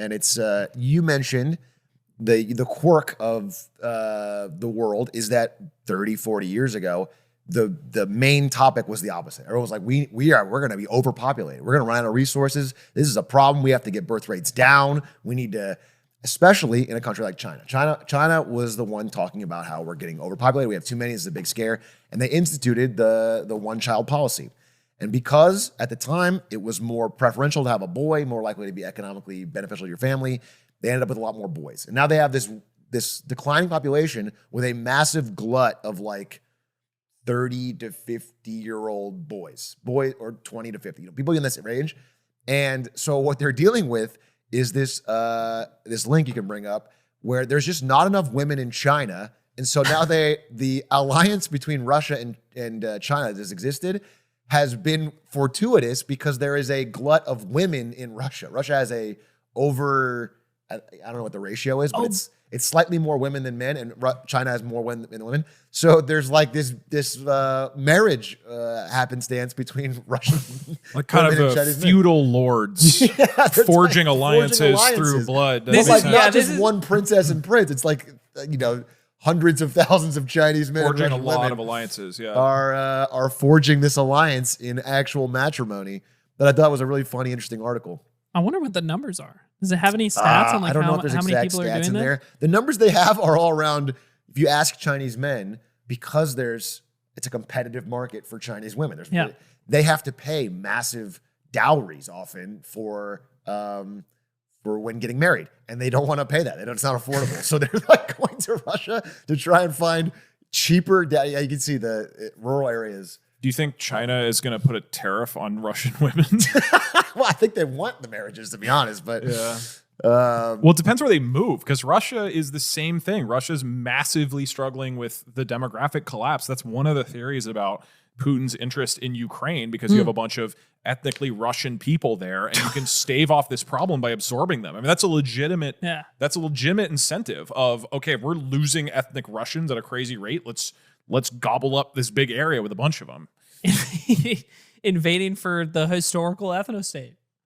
and it's you mentioned the quirk of the world is that 30, 40 years ago, the main topic was the opposite. Everyone was like, we're going to be overpopulated. We're going to run out of resources. This is a problem. We have to get birth rates down. We need to, especially in a country like China. China was the one talking about how we're getting overpopulated. We have too many. This is a big scare. And they instituted the one-child policy. And because at the time it was more preferential to have a boy, more likely to be economically beneficial to your family, they ended up with a lot more boys. And now they have this declining population with a massive glut of like 30 to 50-year-old boys, or 20 to 50, people in this range. And so what they're dealing with is this link you can bring up where there's just not enough women in China. And so now the alliance between Russia and China that has existed has been fortuitous because there is a glut of women in Russia. Russia has I don't know what the ratio is, but it's slightly more women than men, and China has more women than women. So there's like this marriage happenstance between Russian like kind of a feudal lords forging alliances through blood. It's like not just one princess and prince. It's like hundreds of thousands of Chinese men forging a lot of alliances. Yeah, are forging this alliance in actual matrimony. That I thought was a really funny, interesting article. I wonder what the numbers are. Does it have any stats on like how many people are doing that? The numbers they have are all around. If you ask Chinese men, because it's a competitive market for Chinese women. They have to pay massive dowries often for when getting married, and they don't want to pay that. It's not affordable, so they're like going to Russia to try and find cheaper. Yeah, you can see the rural areas. Do you think China is going to put a tariff on Russian women? Well, I think they want the marriages, to be honest, but yeah. Well, it depends where they move, because Russia is the same thing. Russia's massively struggling with the demographic collapse. That's one of the theories about Putin's interest in Ukraine, because you have a bunch of ethnically Russian people there, and you can stave off this problem by absorbing them. I mean, that's a legitimate incentive of, okay, we're losing ethnic Russians at a crazy rate. Let's gobble up this big area with a bunch of them. Invading for the historical ethno-state.